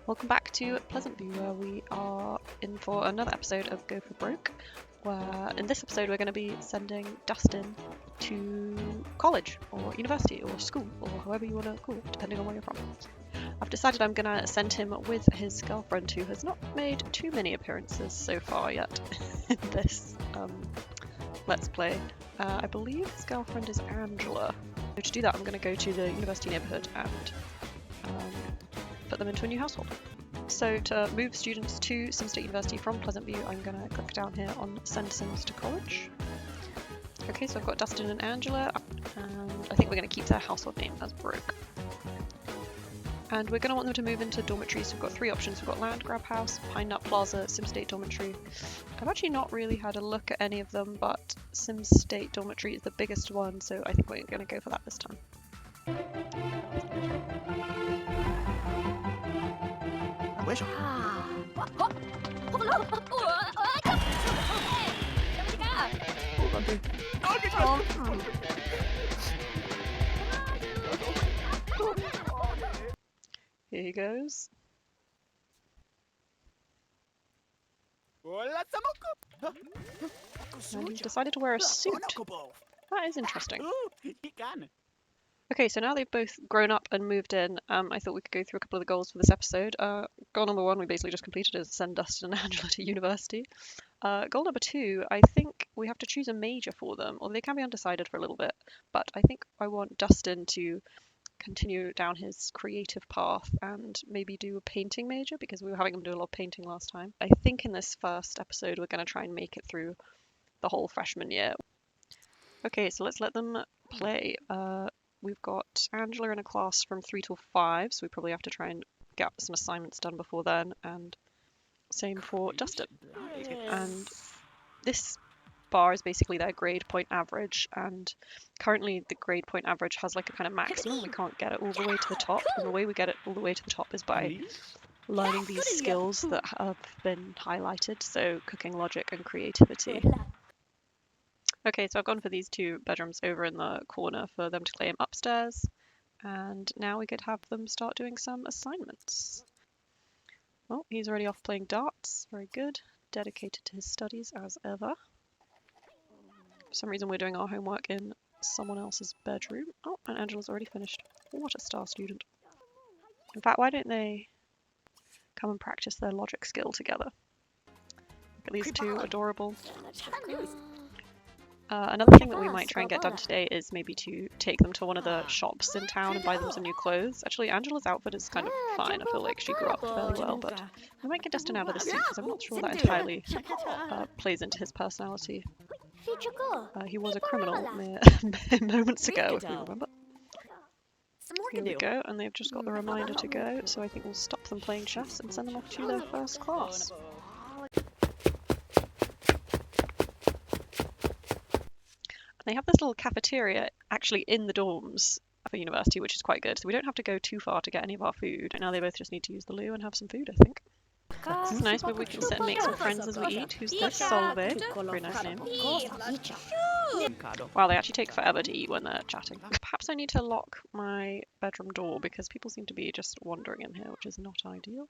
Welcome back to Pleasant View, where we are in for another episode of Go for Broke, where in this episode we're going to be sending Dustin to college or university or school or however you want to call it, depending on where you're from. I've decided I'm going to send him with his girlfriend, who has not made too many appearances so far yet in this Let's Play. I believe his girlfriend is Angela. So to do that, I'm going to go to the university neighbourhood and put them into a new household. So to move students to Sim State University from Pleasant View, I'm going to click down here on Send Sims to College. Okay, so I've got Dustin and Angela, and I think we're going to keep their household name as Broke. And we're going to want them to move into dormitories. So we've got three options. We've got Land Grab House, Pine Nut Plaza, Sim State Dormitory. I've actually not really had a look at any of them, but Sim State Dormitory is the biggest one, so I think we're going to go for that this time. Here he goes. And he's decided to wear a suit. That is interesting. Okay, so now they've both grown up and moved in, I thought we could go through a couple of the goals for this episode. Goal number one, we basically just completed, is send Dustin and Angela to university. Goal number two, I think we have to choose a major for them, or they can be undecided for a little bit, but I think I want Dustin to continue down his creative path and maybe do a painting major, because we were having him do a lot of painting last time. I think in this first episode we're going to try and make it through the whole freshman year. Okay, so let's let them play. We've got Angela in a class from 3 till 5, so we probably have to try and get some assignments done before then, and same for Dustin. And this bar is basically their grade point average, and currently the grade point average has like a kind of maximum. We can't get it all the way to the top, and the way we get it all the way to the top is by learning these skills that have been highlighted, so cooking, logic, and creativity. Okay, so I've gone for these two bedrooms over in the corner for them to claim upstairs, and now we could have them start doing some assignments. Oh, he's already off playing darts. Very good. Dedicated to his studies as ever. For some reason we're doing our homework in someone else's bedroom. Oh, and Angela's already finished. What a star student. In fact, why don't they come and practice their logic skill together? Look at these two adorable. Another thing that we might try and get done today is maybe to take them to one of the shops in town and buy them some new clothes. Actually, Angela's outfit is kind of fine. I feel like she grew up fairly well, but we might get Dustin out of the suit because I'm not sure that entirely plays into his personality. He was a criminal moments ago, if we remember. Here we go, and they've just got the reminder to go, so I think we'll stop them playing chess and send them off to their first class. They have this little cafeteria actually in the dorms for university, which is quite good. So we don't have to go too far to get any of our food. Right now they both just need to use the loo and have some food, I think. This is nice. Maybe we can sit and make some friends as we eat. Who's this? Solve. Very nice name. Wow, they actually take forever to eat when they're chatting. Perhaps I need to lock my bedroom door because people seem to be just wandering in here, which is not ideal.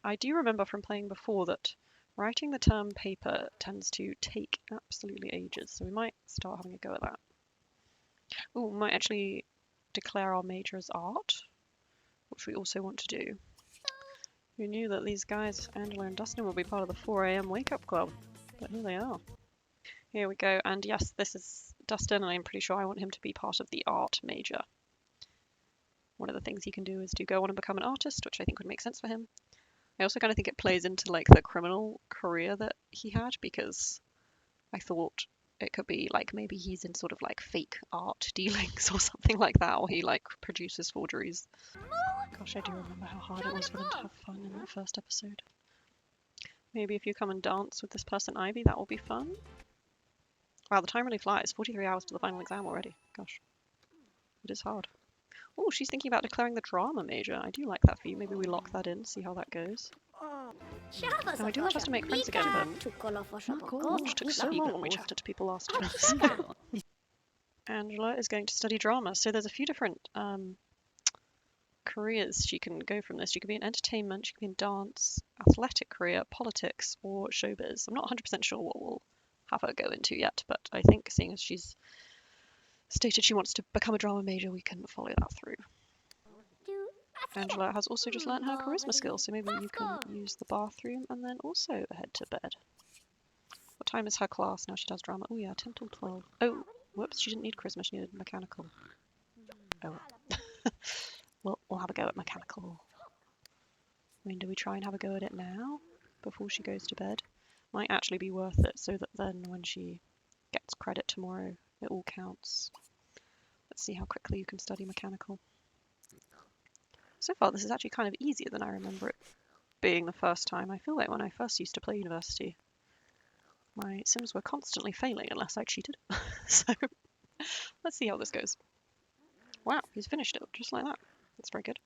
I do remember from playing before that writing the term paper tends to take absolutely ages, so we might start having a go at that. Oh, we might actually declare our major as art, which we also want to do. Who knew that these guys, Angela and Dustin, will be part of the 4 AM wake-up club? But here they are. Here we go, and yes, this is Dustin, and I'm pretty sure I want him to be part of the art major. One of the things he can do is to go on and become an artist, which I think would make sense for him. I also kind of think it plays into like the criminal career that he had, because I thought it could be like maybe he's in sort of like fake art dealings or something like that, or he like produces forgeries. Gosh, I do remember how hard it was for them to have fun in that first episode. Maybe if you come and dance with this person Ivy, that will be fun. Wow, the time really flies. 43 hours to the final exam already. Gosh, it is hard. Oh, she's thinking about declaring the drama major. I do like that for you. Maybe we lock that in, see how that goes. Now, I do want us to make friends again, but it took so long when we chatted to people last time. Angela is going to study drama. So there's a few different careers she can go from this. She could be in entertainment, she could be in dance, athletic career, politics, or showbiz. I'm not 100% sure what we'll have her go into yet, but I think seeing as she's stated she wants to become a drama major, we can follow that through. Angela has also just learned her charisma skills, so maybe you can use the bathroom and then also head to bed. What time is her class now? She does drama. Oh yeah, 10 till 12. Oh, whoops, she didn't need charisma, she needed mechanical. Oh well. We'll have a go at mechanical. I mean, do we try and have a go at it now before she goes to bed? Might actually be worth it, so that then when she gets credit tomorrow, it all counts. Let's see how quickly you can study mechanical. So far, this is actually kind of easier than I remember it being the first time. I feel like when I first used to play university, my sims were constantly failing unless I cheated. So let's see how this goes. Wow, he's finished it just like that. That's very good.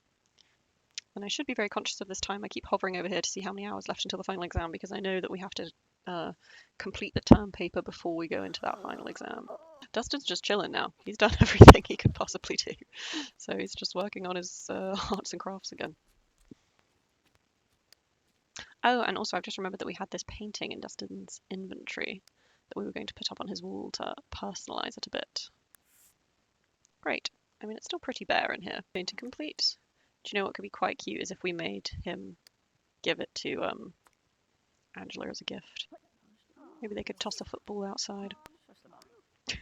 And I should be very conscious of this time. I keep hovering over here to see how many hours left until the final exam, because I know that we have to complete the term paper before we go into that final exam. Dustin's just chilling now. He's done everything he could possibly do. So he's just working on his arts and crafts again. Oh, and also I've just remembered that we had this painting in Dustin's inventory that we were going to put up on his wall to personalise it a bit. Great. I mean, it's still pretty bare in here. Painting complete. Do you know what could be quite cute is if we made him give it to Angela as a gift. Maybe they could toss a football outside. Is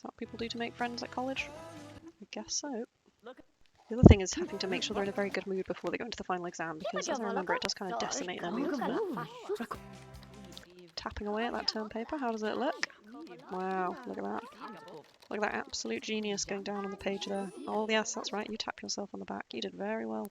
that what people do to make friends at college? I guess so. The other thing is having to make sure they're in a very good mood before they go into the final exam, because as I remember, it does kind of decimate their mood, doesn't it? Tapping away at that term paper, how does it look? Wow, look at that. Look at that absolute genius going down on the page there. Oh yes, that's right, you tap yourself on the back. You did very well.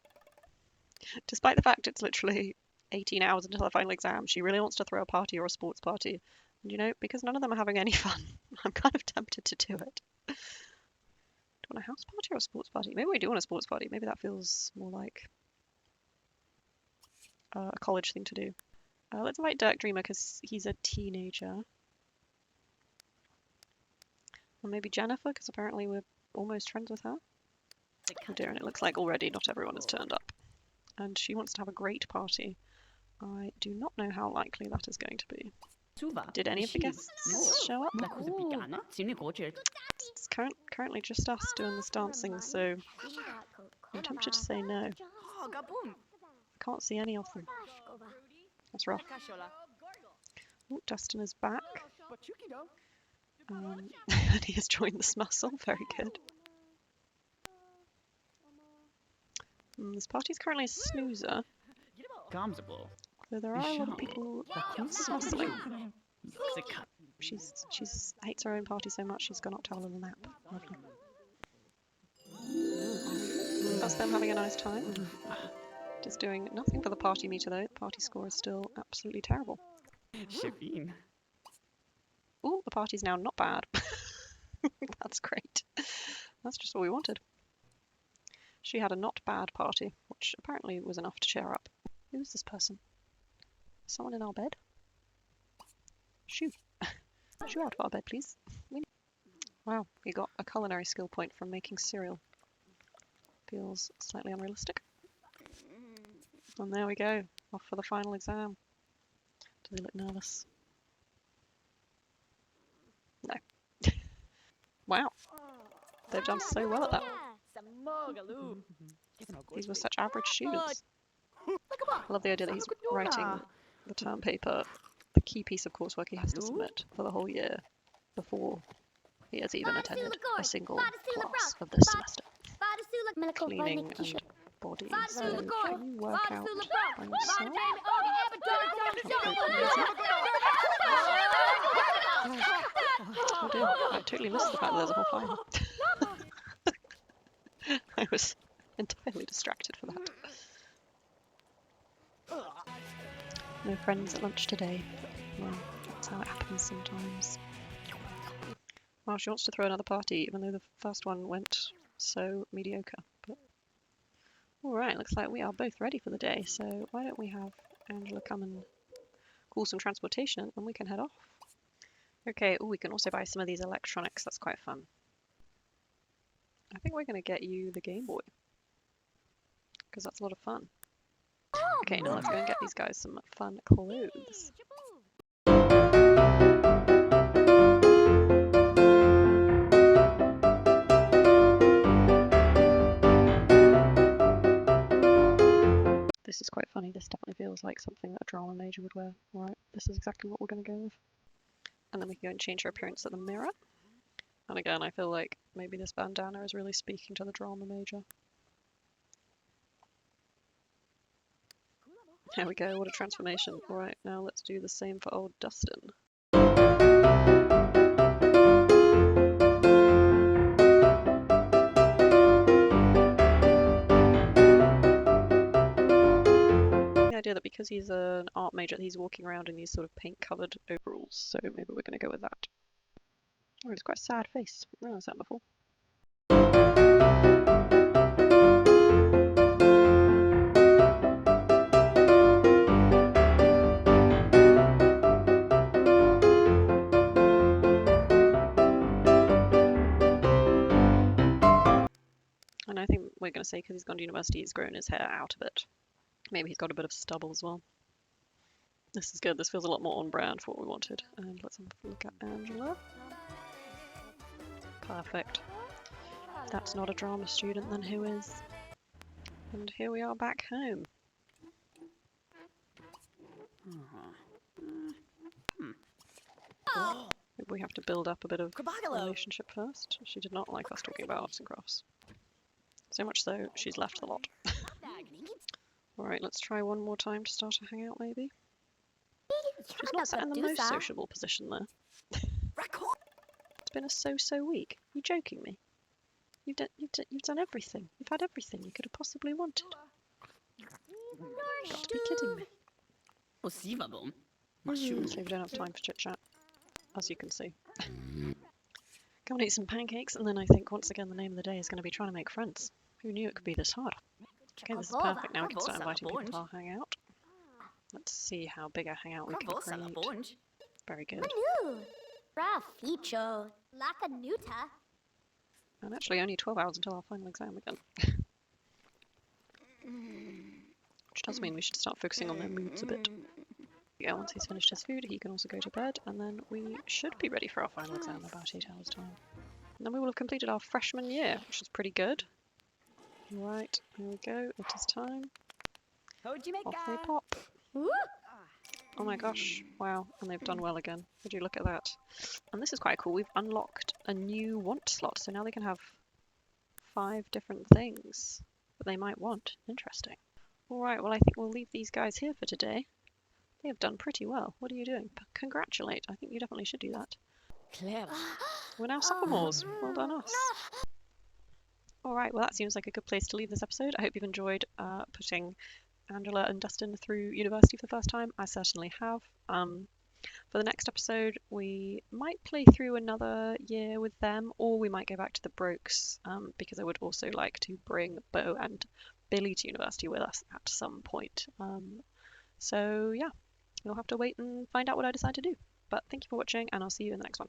Despite the fact it's literally 18 hours until the final exam, she really wants to throw a party or a sports party. And you know, because none of them are having any fun, I'm kind of tempted to do it. Do you want a house party or a sports party? Maybe we do want a sports party. Maybe that feels more like a college thing to do. Let's invite Dirk Dreamer because he's a teenager. Or maybe Jennifer, because apparently we're almost friends with her. Oh dear, and it looks like already not everyone has turned up. And she wants to have a great party. I do not know how likely that is going to be. Did any of the guests show up? It's currently just us doing this dancing, so I'm tempted to say no. I can't see any of them. That's rough. Oh, Dustin is back. And he has joined this muscle. Very good. This party's currently a snoozer. So there are a lot of people snuzzling. She's hates her own party so much she's gone up to have a little nap. Lovely. That's them having a nice time. Just doing nothing for the party meter though. Party score is still absolutely terrible. Ooh, the party's now not bad. That's great. That's just what we wanted. She had a not bad party, which apparently was enough to cheer her up. Who's this person? Someone in our bed? Shoo. Shoo out of our bed, please. Wow, we got a culinary skill point from making cereal. Feels slightly unrealistic. And there we go, off for the final exam. Do they look nervous? No. Wow, they've done so well at that. These were such average students. I love the idea that he's writing the term paper, the key piece of coursework he has to submit for the whole year before he has even attended a single class of this semester. Cleaning and body, so can you work out by yourself? Oh dear, I totally missed the fact that there's a whole file. I was entirely distracted for that. No friends at lunch today. Well, that's how it happens sometimes. Well, she wants to throw another party, even though the first one went so mediocre. But alright, looks like we are both ready for the day, so why don't we have Angela come and call some transportation and we can head off. Okay, we can also buy some of these electronics, that's quite fun. I think we're going to get you the Game Boy. because that's a lot of fun. Okay, now let's go and get these guys some fun clothes. This is quite funny. This definitely feels like something that a drama major would wear. Alright, this is exactly what we're going to go with. And then we can go and change her appearance at the mirror. And again, I feel like maybe this bandana is really speaking to the drama major. There we go, what a transformation. Alright, now let's do the same for old Dustin. The idea that because he's an art major, he's walking around in these sort of paint-covered overalls, so maybe we're going to go with that. Oh, it's quite a sad face. I've never seen that before. And I think we're going to say because he's gone to university, he's grown his hair out a bit. Maybe he's got a bit of stubble as well. This is good. This feels a lot more on brand for what we wanted. And let's have a look at Angela. Perfect. If that's not a drama student, then who is? And here we are back home. Maybe we have to build up a bit of relationship first. She did not like us talking about arts and crafts. So much so, she's left the lot. Alright, let's try one more time to start a hangout, maybe. She's not sat in the most sociable position there. It's been a so-so week. You joking me? You've done everything. You've had everything you could have possibly wanted. You've got to be kidding me. So we don't have time for chit-chat, as you can see. Go and eat some pancakes, and then I think once again the name of the day is going to be trying to make friends. Who knew it could be this hard? Okay, this is perfect. Now we can start inviting people to our hangout. Let's see how big a hangout we can create. Very good. And actually only 12 hours until our final exam again. Which does mean we should start focusing on their moods a bit. Yeah, once he's finished his food, he can also go to bed, and then we should be ready for our final exam in about 8 hours' time. And then we will have completed our freshman year, which is pretty good. Right, here we go, it is time. Off they pop. Oh my gosh, wow, and they've done well again. Would you look at that? And this is quite cool, we've unlocked a new want slot, so now they can have 5 different things that they might want. Interesting. Alright, well I think we'll leave these guys here for today. They have done pretty well. What are you doing? Congratulate. I think you definitely should do that. We're now sophomores. Well done us. Alright, well that seems like a good place to leave this episode. I hope you've enjoyed putting Angela and Dustin through university for the first time. I certainly have. For the next episode, we might play through another year with them, or we might go back to the Brokes, because I would also like to bring Bo and Billy to university with us at some point. So yeah, you'll have to wait and find out what I decide to do. But thank you for watching, and I'll see you in the next one.